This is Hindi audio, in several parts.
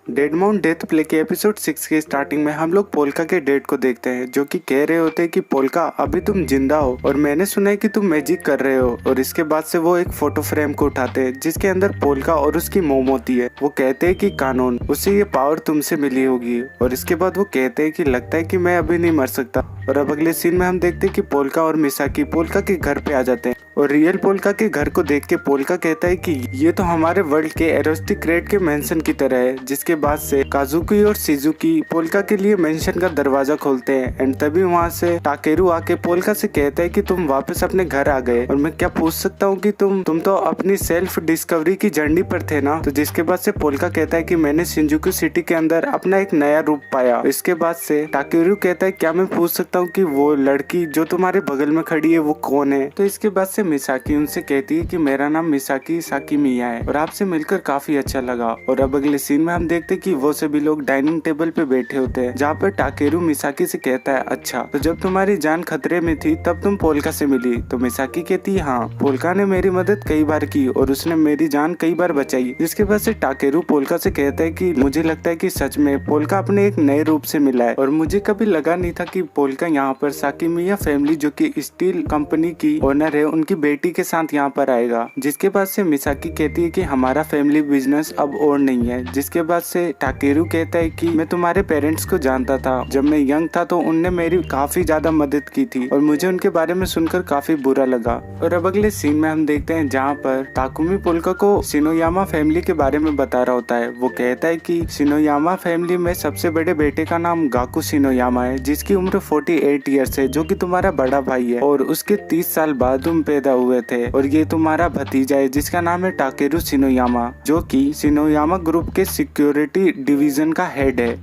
डेड माउंट डेथ प्ले के एपिसोड 6 के स्टार्टिंग में हम लोग पोल्का के डेड को देखते हैं, जो कि कह रहे होते हैं कि पोल्का अभी तुम जिंदा हो और मैंने सुना है कि तुम मैजिक कर रहे हो। और इसके बाद से वो एक फोटो फ्रेम को उठाते हैं जिसके अंदर पोल्का और उसकी मोम होती है। वो कहते हैं कि कानून उससे ये पावर तुमसे मिली होगी। और इसके बाद वो कहते हैं कि लगता है कि मैं अभी नहीं मर सकता। और अब अगले सीन में हम देखते हैं कि पोल्का और मिसाकी पोल्का के घर पे आ जाते हैं और रियल पोल्का के घर को देख के पोल्का कहता है कि ये तो हमारे वर्ल्ड के एरोस्टिक्रेट के मेंशन की तरह है। जिसके बाद से काजुकी और शिजुकी पोल्का के लिए मेंशन का दरवाजा खोलते हैं एंड तभी वहाँ से टाकेरू आके पोल्का से कहता है कि तुम वापस अपने घर आ गए और मैं क्या पूछ सकता हूँ कि तुम तो अपनी सेल्फ डिस्कवरी की जर्नी पर थे ना। तो जिसके बाद से पोल्का कहता है कि मैंने शिंजुकू सिटी के अंदर अपना एक नया रूप पाया। इसके बाद से टाकेरू कहता है क्या मैं पूछ सकता हूँ कि वो लड़की जो तुम्हारे बगल में खड़ी है वो कौन है। तो इसके बाद से मिसाकी उनसे कहती है कि मेरा नाम मिसाकी साकीमिया है और आपसे मिलकर काफी अच्छा लगा। और अब अगले सीन में हम देखते कि वो सभी लोग डाइनिंग टेबल पे बैठे होते हैं, जहाँ पर टाकेरू मिसाकी से कहता है अच्छा तो जब तुम्हारी जान खतरे में थी तब तुम पोल्का से मिली। तो मिसाकी कहती है हाँ, पोल्का ने मेरी मदद कई बार की और उसने मेरी जान कई बार बचाई। जिसके बाद से टाकेरू पोल्का से कहता है कि मुझे लगता है कि सच में पोल्का अपने एक नए रूप से मिला है और मुझे कभी लगा नहीं था कि पोल्का यहाँ पर साकीमिया फैमिली जो कि स्टील कंपनी की ओनर है उनकी बेटी के साथ यहाँ पर आएगा। जिसके बाद से मिसाकी कहती है कि हमारा फैमिली बिजनेस अब और नहीं है। जिसके बाद से टाकेरू कहता है कि मैं तुम्हारे पेरेंट्स को जानता था, जब मैं यंग था तो उनने मेरी काफी ज्यादा मदद की थी और मुझे उनके बारे में सुनकर काफी बुरा लगा। और अब अगले सीन में हम देखते हैं जहाँ पर ताकुमी पोल्का को शिनोयामा फैमिली के बारे में बता रहा होता है। वो कहता है कि शिनोयामा फैमिली में सबसे बड़े बेटे का नाम गाकू शिनोयामा है जिसकी उम्र 48 ईयर्स है, जो कि तुम्हारा बड़ा भाई है और उसके 30 साल बाद तुम पैदा हुए थे। और ये तुम्हारा भतीजा है जिसका नाम है टाकेरू शिनोयामा, जो कि शिनोयामा ग्रुप के सिक्योरिटी डिवीजन का हेड है।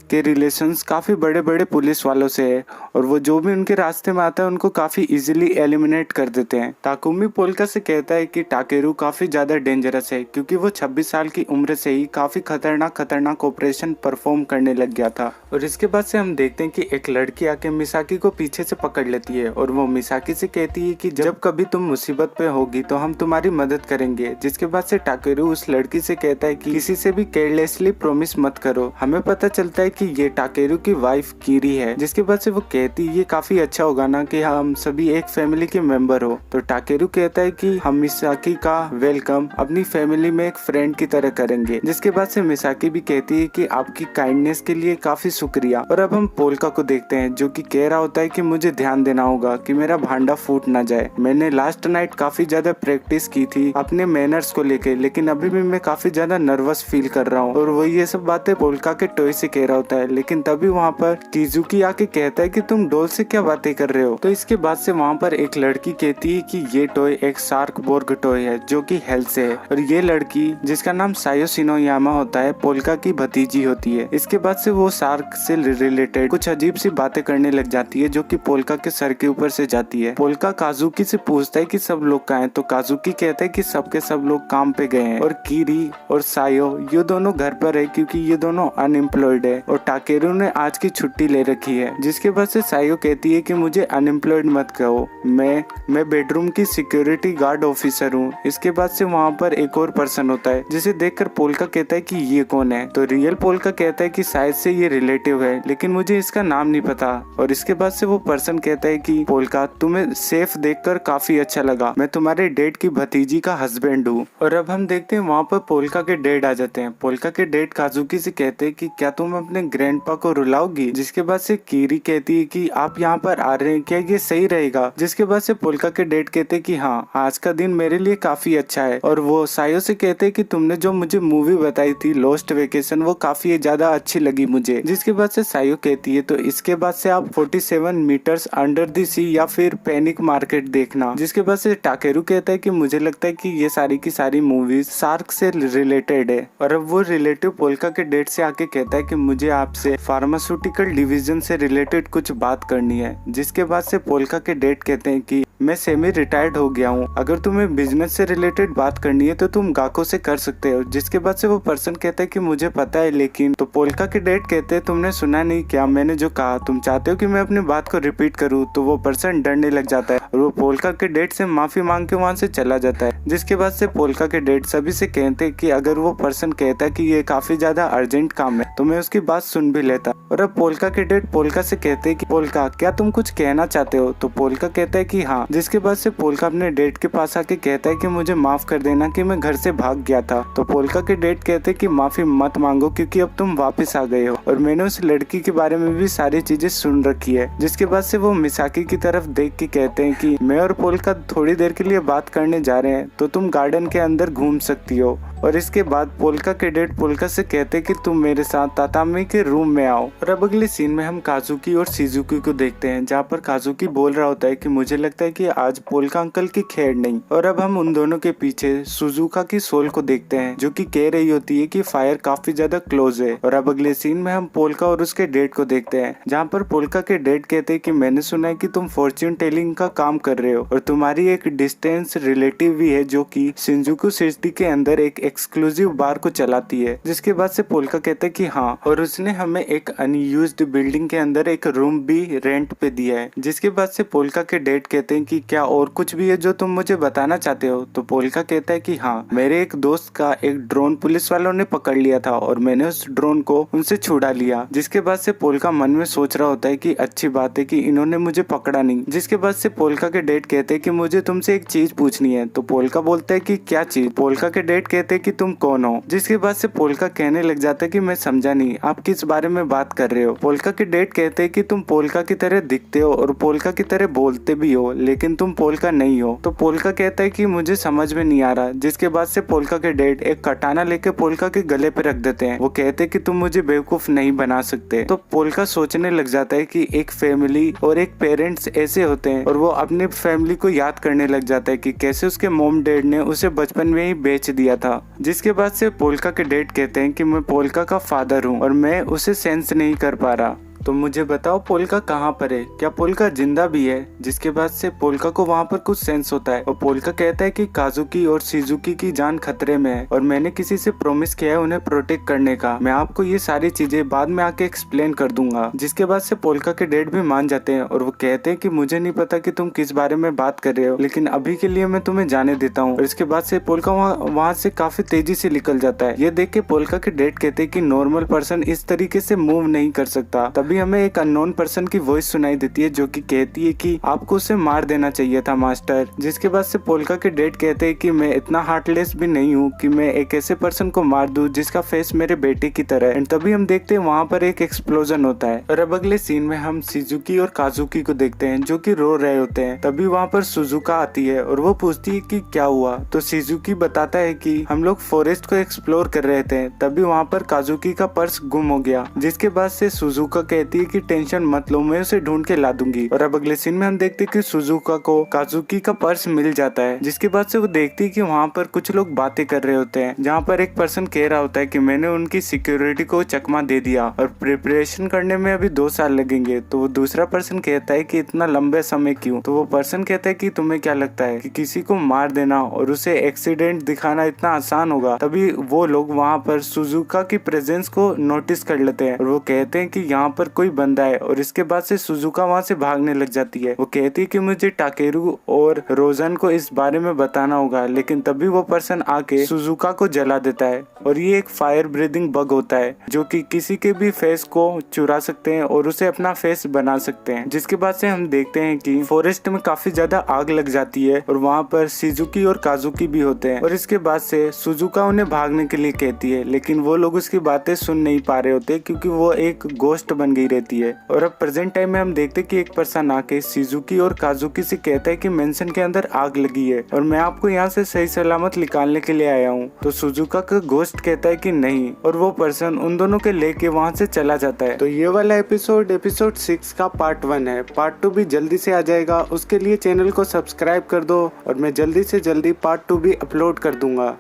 के रिलेशंस काफी बड़े बड़े पुलिस वालों से है और वो जो भी उनके रास्ते में आता है उनको काफी इजीली एलिमिनेट कर देते हैं। ताकुमी पोल्का से कहता है कि टाकेरू काफी ज्यादा डेंजरस है क्योंकि वो 26 साल की उम्र से ही काफी खतरनाक ऑपरेशन परफॉर्म करने लग गया था। और इसके बाद से हम देखते हैं कि एक लड़की आके मिसाकी को पीछे से पकड़ लेती है और वो मिसाकी से कहती है कि जब कभी तुम मुसीबत पे होगी तो हम तुम्हारी मदद करेंगे। जिसके बाद से टाकेरू उस लड़की से कहता है कि किसी से भी केयरलेसली प्रॉमिस मत करो। हमें पता चलता है कि ये टाकेरू की वाइफ कीरी है। जिसके बाद से वो कहती ये काफी अच्छा होगा ना कि हम सभी एक फैमिली के मेंबर हो। तो टाकेरू कहता है कि हम मिसाकी का वेलकम अपनी फैमिली में एक फ्रेंड की तरह करेंगे। जिसके बाद से मिसाकी भी कहती है कि आपकी काइंडनेस के लिए काफी शुक्रिया। और अब हम पोल्का को देखते हैं जो कि कह रहा होता है कि मुझे ध्यान देना होगा कि मेरा भांडा फूट ना जाए। मैंने लास्ट नाइट काफी ज्यादा प्रैक्टिस की थी अपने मैनर्स को लेके, लेकिन अभी भी मैं काफी ज्यादा नर्वस फील कर रहा हूँ। और वो ये सब बातें पोल्का के टॉय से कह रहा होता है, लेकिन तभी वहाँ पर टीजुकी आके कहता है कि तुम डॉल से क्या बातें कर रहे हो। तो इसके बाद से वहाँ पर एक लड़की कहती है कि ये टॉय एक शार्क बोर्ग टॉय है जो कि हेल से है। और ये लड़की जिसका नाम सायो शिनोयामा होता है पोल्का की भतीजी होती है। इसके बाद से वो शार्क से रिलेटेड कुछ अजीब सी बातें करने लग जाती है जो कि पोल्का के सर के ऊपर से जाती है। पोल्का काजुकी से पूछता है कि सब लोग कहाँ हैं। तो काजुकी कहता है कि सबके सब लोग काम पे गए हैं और कीरी और सायो ये दोनों घर पर है क्योंकि ये दोनों अनएम्प्लॉयड है और टाकेरू ने आज की छुट्टी ले रखी है। जिसके बाद से सायो कहती है कि मुझे अनएम्प्लॉयड मत कहो, मैं बेडरूम की सिक्योरिटी गार्ड ऑफिसर हूँ। इसके बाद से वहाँ पर एक और पर्सन होता है जिसे देखकर पोल्का कहता है कि ये कौन है। तो रियल पोल्का कहता है कि शायद से ये रिलेटिव है लेकिन मुझे इसका नाम नहीं पता। और इसके बाद से वो पर्सन कहता है कि पोल्का तुम्हें सेफ देखकर काफी अच्छा लगा, मैं तुम्हारे डैड की भतीजी का हस्बैंड हूँ। और अब हम देखते हैं वहाँ पर पोल्का के डैड आ जाते हैं। पोल्का के डैड काजुकी से कहते हैं कि क्या तुम अपने ग्रैंडपा को रुलाओगी। जिसके बाद से कीरी कहती है कि आप यहाँ पर आ रहे हैं, क्या ये सही रहेगा। जिसके बाद से पोल्का के डैड कहते हैं कि हाँ, आज का दिन मेरे लिए काफी अच्छा है। और वो सायो से कहते हैं कि तुमने जो मुझे मूवी बताई थी लॉस्ट वेकेशन वो काफी ज्यादा अच्छी लगी मुझे। जिसके बाद से सायो कहती है तो इसके बाद से आप 47 मीटर्स अंडर द सी या फिर पैनिक मार्केट देखना। जिसके बाद से टाकेरू कहता है कि मुझे लगता है कि ये सारी की सारी मूवीज शार्क से रिलेटेड है। और अब वो रिलेटिव पोल्का के डैड से आके कहता है कि मुझे आपसे फार्मास्यूटिकल डिवीजन से रिलेटेड कुछ बात करनी है। जिसके बाद से पोल्का के डैड कहते हैं कि मैं सेमी रिटायर्ड हो गया हूँ, अगर तुम्हें बिजनेस से रिलेटेड बात करनी है तो तुम गाको से कर सकते हो। जिसके बाद से वो पर्सन कहता है कि मुझे पता है, लेकिन तो पोल्का के डैड कहते हैं तुमने सुना नहीं क्या मैंने जो कहा, तुम चाहते हो कि मैं अपनी बात को रिपीट करूँ। तो वो पर्सन डरने लग जाता है और वो पोल्का के डैड से माफी मांग के वहाँ से चला जाता है। जिसके बाद से पोल्का के डैड सभी से कहते हैं कि अगर वो पर्सन कहता है कि ये काफी ज्यादा अर्जेंट काम है तो मैं उसकी बात सुन भी लेता। और अब पोल्का के डैड पोल्का से कहते हैं कि पोल्का क्या तुम कुछ कहना चाहते हो। तो पोल्का कहता है कि हाँ। जिसके बाद से पोल्का अपने डैड के पास आके कहता है कि मुझे माफ कर देना कि मैं घर से भाग गया था। तो पोल्का के डैड कहते हैं कि माफी मत मांगो क्योंकि अब तुम वापस आ गए हो और मैंने उस लड़की के बारे में भी सारी चीजें सुन रखी है। जिसके बाद से वो मिसाकी की तरफ देख के कहते हैं कि मैं और पोल्का थोड़ी देर के लिए बात करने जा रहे हैं तो तुम गार्डन के अंदर घूम सकती हो। और इसके बाद पोल्का के डैड पोल्का से कहते हैं कि तुम मेरे साथ तातामी के रूम में आओ। और अब अगले सीन में हम काजुकी और शिजुकी को देखते हैं, जहाँ पर काजुकी बोल रहा होता है कि मुझे लगता है कि आज पोल्का अंकल की खैर नहीं। और अब हम उन दोनों के पीछे सुजुका की सोल को देखते हैं जो कि कह रही होती है कि फायर काफी ज्यादा क्लोज है। और अब अगले सीन में हम पोल्का और उसके डैड को देखते हैं, जहाँ पर पोल्का के डैड कहते हैं कि मैंने सुना है कि तुम फॉर्च्यून टेलिंग का काम कर रहे हो और तुम्हारी एक डिस्टेंस रिलेटिव भी है जो कि शिंजुकू सिटी के अंदर एक एक्सक्लूसिव बार को चलाती है। जिसके बाद से पोल्का कहता है कि हाँ, और उसने हमें एक अनयूज्ड बिल्डिंग के अंदर एक रूम भी रेंट पे दिया है। जिसके बाद से पोल्का के डैड कहते हैं कि क्या और कुछ भी है जो तुम मुझे बताना चाहते हो। तो पोल्का कहता है कि हाँ, मेरे एक दोस्त का एक ड्रोन पुलिस वालों ने पकड़ लिया था और मैंने उस ड्रोन को उनसे छुड़ा लिया। जिसके बाद से पोल्का मन में सोच रहा होता है कि अच्छी बात है कि इन्होंने मुझे पकड़ा नहीं। जिसके बाद से पोल्का के डैड कहते हैं कि मुझे तुमसे एक चीज पूछनी है। तो पोल्का बोलता है कि क्या चीज। पोल्का के डैड कहते हैं कि तुम कौन हो। जिसके बाद से पोल्का कहने लग जाता है कि मैं समझा नहीं, आप किस बारे में बात कर रहे हो। पोल्का के डैड कहते हैं कि तुम पोल्का की तरह दिखते हो और पोल्का की तरह बोलते भी हो, लेकिन तुम पोल्का नहीं हो। तो पोल्का कहता है कि मुझे समझ में नहीं आ रहा। जिसके बाद से पोल्का के डैड एक कटाना लेके पोल्का के गले पे रख देते हैं। वो कहते हैं कि तुम मुझे बेवकूफ नहीं बना सकते। तो पोल्का सोचने लग जाता है कि एक फैमिली और एक पेरेंट्स ऐसे होते हैं और वो अपनी फैमिली को याद करने लग जाता है कि कैसे उसके मॉम डैड ने उसे बचपन में ही बेच दिया था। जिसके बाद से पोल्का के डैड कहते हैं कि मैं पोल्का का फादर हूँ और मैं उसे सेंस नहीं कर पा रहा, तो मुझे बताओ पोल्का कहाँ पर है, क्या पोल्का जिंदा भी है। जिसके बाद से पोल्का को वहाँ पर कुछ सेंस होता है और पोल्का कहता है कि काजुकी और शिजुकी की जान खतरे में है और मैंने किसी से प्रॉमिस किया है उन्हें प्रोटेक्ट करने का। मैं आपको ये सारी चीजें बाद में आके एक्सप्लेन कर दूंगा। जिसके बाद से पोल्का के डैड भी मान जाते हैं और वो कहते हैं कि मुझे नहीं पता कि तुम किस बारे में बात कर रहे हो, लेकिन अभी के लिए मैं तुम्हें जाने देता हूँ। और इसके बाद से पोल्का वहाँ से काफी तेजी से निकल जाता है। ये देख के पोल्का के डैड कहते हैं कि नॉर्मल पर्सन इस तरीके से मूव नहीं कर सकता। तभी हमें एक अननोन पर्सन की वॉइस सुनाई देती है जो कि कहती है कि आपको उसे मार देना चाहिए था मास्टर। जिसके बाद से पोल्का के डैड कहते हैं कि मैं इतना हार्टलेस भी नहीं हूँ कि मैं एक ऐसे पर्सन को मार दूं जिसका फेस मेरे बेटे की तरह है। एंड तभी हम देखते हैं वहाँ पर एक एक्सप्लोजन होता है। और अब अगले सीन में हम शिजुकी और काजुकी को देखते हैं जो कि रो रहे होते हैं। तभी वहाँ पर सुजुका आती है और वो पूछती है कि क्या हुआ। तो शिजुकी बताता है कि हम लोग फॉरेस्ट को एक्सप्लोर कर रहे थे, तभी वहाँ पर काजुकी का पर्स गुम हो गया। जिसके बाद से सुजुका कहती है कि टेंशन मत लो, मैं उसे ढूंढ के ला दूंगी। और अब अगले सीन में हम देखते हैं कि सुजुका को काजुकी का पर्स मिल जाता है। जिसके बाद से वो देखती है कि वहाँ पर कुछ लोग बातें कर रहे होते हैं, जहाँ पर एक पर्सन कह रहा होता है कि मैंने उनकी सिक्योरिटी को चकमा दे दिया और प्रिपरेशन करने में अभी 2 साल लगेंगे। तो वो दूसरा पर्सन कहता है कि इतना लंबे समय क्यों। तो वो पर्सन कहता है कि तुम्हें क्या लगता है कि किसी को मार देना और उसे एक्सीडेंट दिखाना इतना आसान होगा। तभी वो लोग वहाँ पर सुजुका की प्रेजेंस को नोटिस कर लेते हैं और वो कहते हैं कि यहाँ पर कोई बंदा है। और इसके बाद से सुजुका वहाँ से भागने लग जाती है। वो कहती है कि मुझे टाकेरू और रोजन को इस बारे में बताना होगा, लेकिन तभी वो पर्सन आके सुजुका को जला देता है। और ये एक फायर ब्रीदिंग बग होता है जो कि किसी के भी फेस को चुरा सकते हैं और उसे अपना फेस बना सकते हैं। जिसके बाद से हम देखते हैं कि फॉरेस्ट में काफी ज्यादा आग लग जाती है और वहाँ पर शिजुकी और काजुकी भी होते हैं। और इसके बाद से सुजुका उन्हें भागने के लिए कहती है, लेकिन वो लोग उसकी बातें सुन नहीं पा रहे होते क्योंकि वो एक गोस्ट बन गई रहती है। और अब प्रेजेंट टाइम में हम देखते हैं कि एक पर्सन आके शिजुकी और काजुकी से कहता है कि मेंशन के अंदर आग लगी है और मैं आपको यहाँ से सही सलामत निकालने के लिए आया हूँ। तो सुजुका का गोस्ट कहता है कि नहीं, और वो पर्सन उन दोनों के लेके वहाँ से चला जाता है। तो ये वाला एपिसोड 6 का पार्ट 1 है। पार्ट 2 भी जल्दी से आ जाएगा, उसके लिए चैनल को सब्सक्राइब कर दो और मैं जल्दी से जल्दी पार्ट 2 भी अपलोड कर दूंगा।